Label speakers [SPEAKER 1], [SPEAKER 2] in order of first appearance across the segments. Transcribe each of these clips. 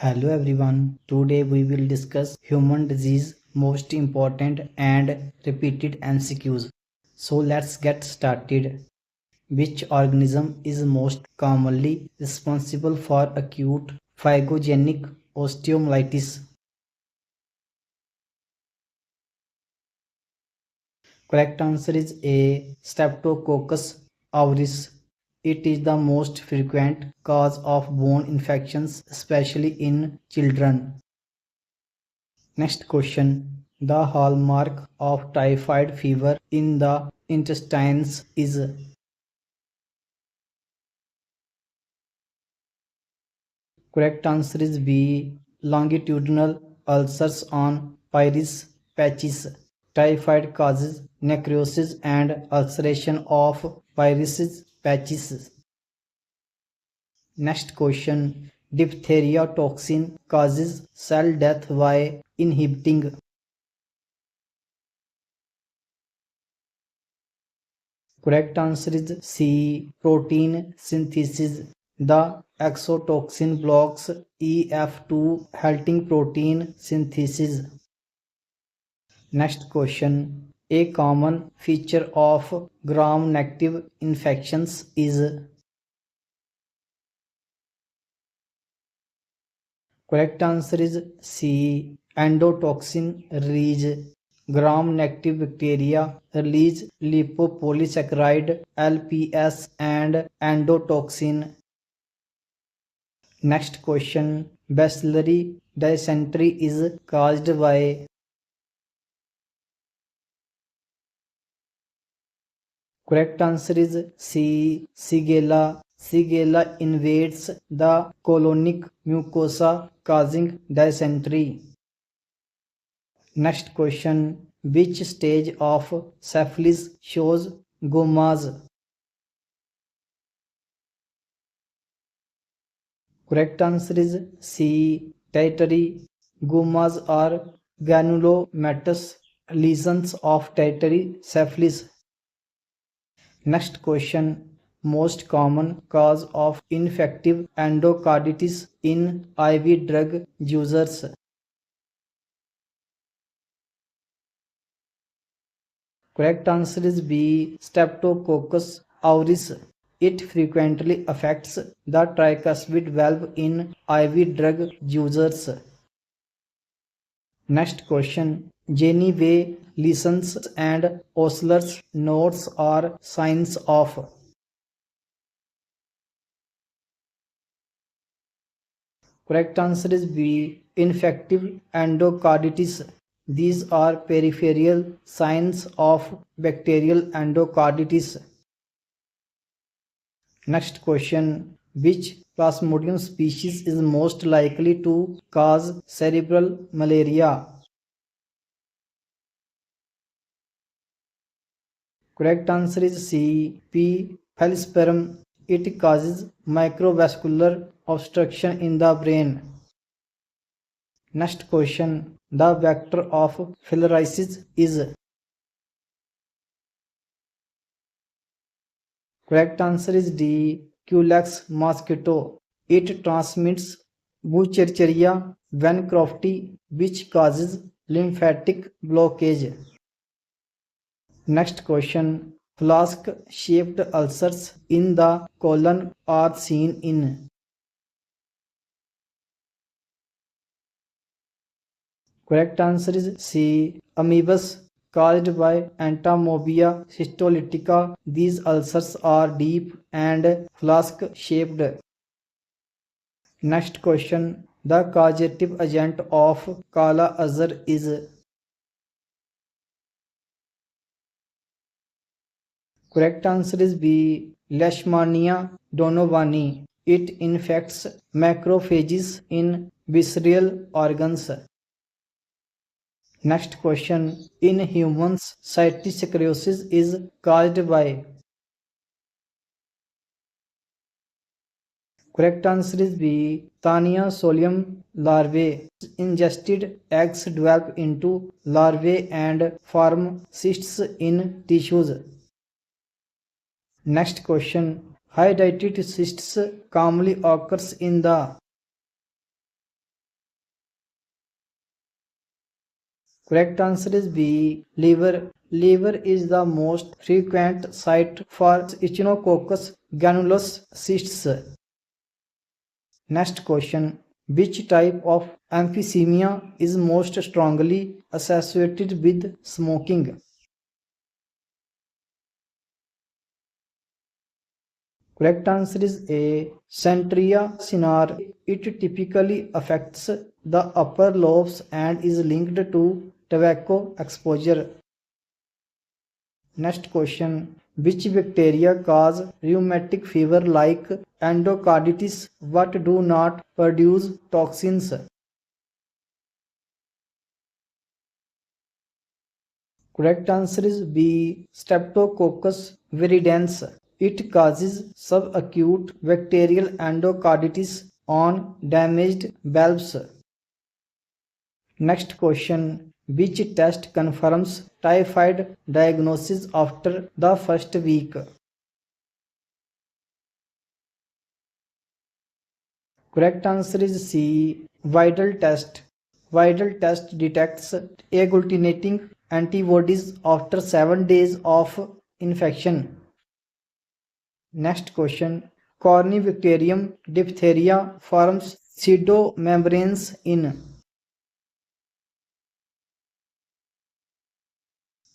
[SPEAKER 1] Hello everyone. Today we will discuss human disease most important and repeated MCQs. So let's get started. Which organism is most commonly responsible for acute phygogenic osteomyelitis? Correct answer is A. Streptococcus aureus. It is the most frequent cause of bone infections, especially in children. Next question. The hallmark of typhoid fever in the intestines is. Correct answer is B. Longitudinal ulcers on pylorus patches. Typhoid causes necrosis and ulceration of pylorus patches. Next question. Diphtheria toxin causes cell death by inhibiting. Correct answer is C. Protein synthesis. The exotoxin blocks EF2 halting protein synthesis. Next question. A common feature of gram-negative infections is. Correct answer is C. Endotoxin release. Gram-negative bacteria release lipopolysaccharide LPS and endotoxin. Next question. Bacillary dysentery is caused by. Correct answer is C. Shigella. Shigella invades the colonic mucosa causing dysentery. Next question. Which stage of syphilis shows gummas? Correct answer is C. Tertiary. Gummas are granulomatous lesions of tertiary syphilis. Next question. Most common cause of infective endocarditis in IV drug users. Correct answer is B. Streptococcus aureus. It frequently affects the tricuspid valve in IV drug users. Next question. Janeway lesions and Osler's nodes are signs of. Correct answer is B. Infective endocarditis. These are peripheral signs of bacterial endocarditis. Next question. Which Plasmodium species is most likely to cause cerebral malaria? Correct answer is C. P. falciparum. It causes microvascular obstruction in the brain. Next question. The vector of filariasis is. Correct answer is D. Culex mosquito. It transmits Bucharcharia bancrofti, which causes lymphatic blockage. Next question. Flask-shaped ulcers in the colon are seen in. Correct answer is C. Amoebus caused by Entomobia histolytica. These ulcers are deep and flask-shaped. Next question. The causative agent of Kala Azar is. Correct answer is B. Leishmania donovani. It infects macrophages in visceral organs. Next question. In humans, cystosclerosis is caused by. Correct answer is B. Tania solium larvae. Ingested eggs develop into larvae and form cysts in tissues. Next question. Hydatid cysts commonly occurs in the. Correct answer is B. Liver. Liver is the most frequent site for Echinococcus granulus cysts. Next question. Which type of emphysema is most strongly associated with smoking? Correct answer is A. Centria cinar. It typically affects the upper lobes and is linked to tobacco exposure. Next question. Which bacteria cause rheumatic fever like endocarditis but do not produce toxins? Correct answer is B. Streptococcus viridans. It causes subacute bacterial endocarditis on damaged valves. Next question. Which test confirms typhoid diagnosis after the first week? Correct answer is C. Vidal test. Vidal test detects agglutinating antibodies after 7 days of infection. Next question. Corynebacterium diphtheria forms pseudomembranes in.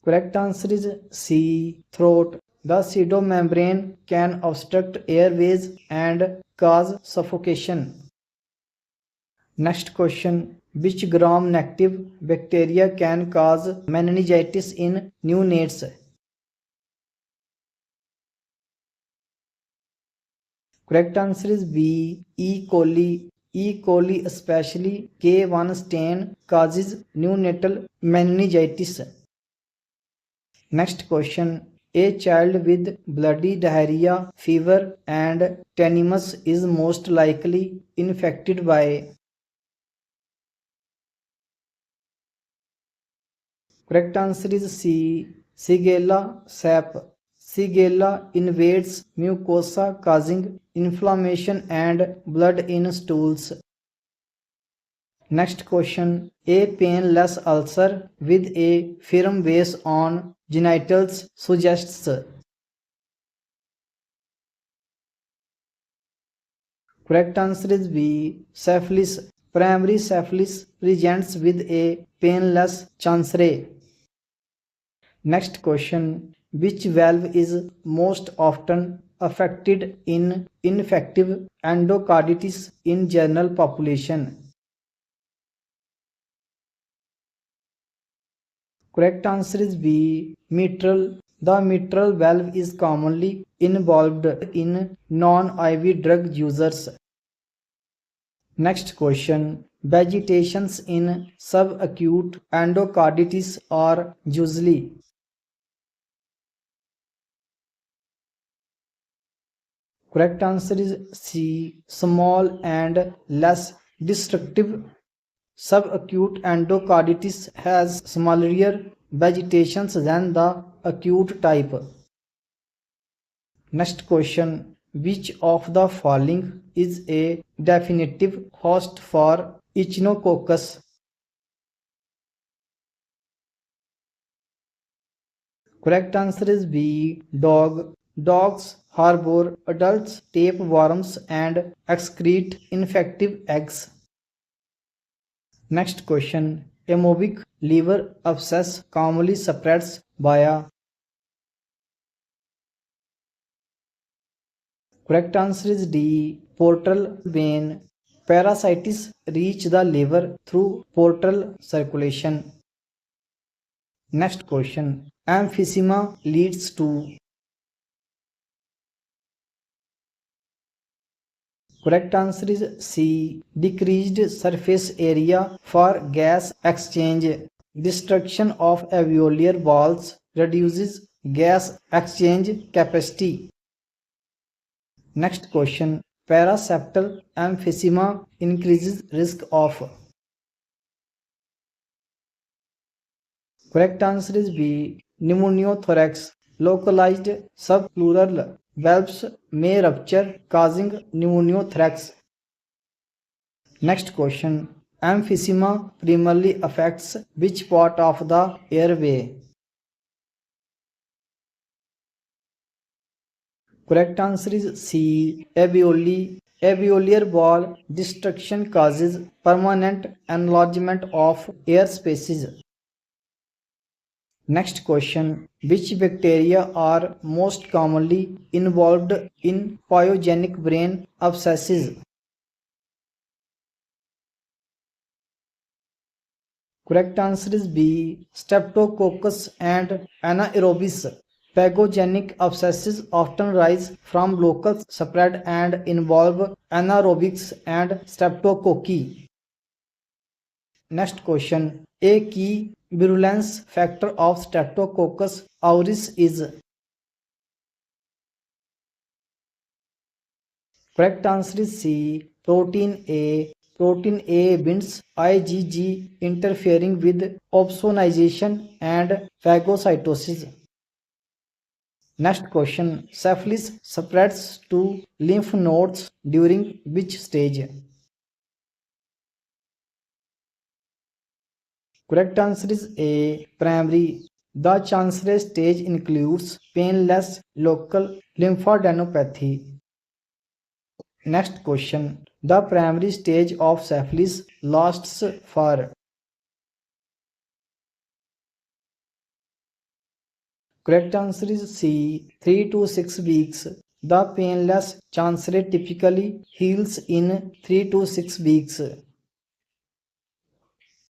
[SPEAKER 1] Correct answer is C. Throat. The pseudomembrane can obstruct airways and cause suffocation. Next question. Which gram-negative bacteria can cause meningitis in neonates? Correct answer is B. E. coli. E. coli, especially K1 strain, causes neonatal meningitis. Next question. A child with bloody diarrhea, fever, and tetanus is most likely infected by. Correct answer is C. Shigella sap. Shigella invades mucosa causing inflammation and blood in stools. Next question. A painless ulcer with a firm base on genitals suggests. Correct answer is B. Syphilis. Primary syphilis presents with a painless chancery. Next question. Which valve is most often affected in infective endocarditis in general population? Correct answer is B. Mitral. The mitral valve is commonly involved in non-IV drug users. Next question. Vegetations in subacute endocarditis are usually. Correct answer is C. Small and less destructive. Subacute endocarditis has smaller vegetations than the acute type. Next question. Which of the following is a definitive host for Echinococcus? Correct answer is B. Dog. Dogs harbor adults, tapeworms, and excrete infective eggs. Next question. Amoebic liver abscess commonly spreads via. Correct answer is D. Portal vein. Parasites reach the liver through portal circulation. Next question. Emphysema leads to. Correct answer is C. Decreased surface area for gas exchange. Destruction of alveolar walls reduces gas exchange capacity. Next question. Paraseptal emphysema increases risk of. Correct answer is B. Pneumothorax. Localized subpleural valves may rupture, causing pneumothorax. Next question. Emphysema primarily affects which part of the airway? Correct answer is C. Alveoli. Alveolar wall destruction causes permanent enlargement of air spaces. Next question. Which bacteria are most commonly involved in pyogenic brain abscesses? Correct answer is B. Streptococcus and Anaerobis. Pathogenic abscesses often rise from local spread and involve anaerobics and streptococci. Next question. A key virulence factor of Streptococcus aureus is. Correct answer is C. Protein A. Protein A binds IgG, interfering with opsonization and phagocytosis. Next question. Syphilis spreads to lymph nodes during which stage? Correct answer is A. Primary. The Chancery stage includes painless local lymphadenopathy. Next question. The primary stage of syphilis lasts for. Correct answer is C. 3 to 6 weeks. The painless Chancery typically heals in 3 to 6 weeks.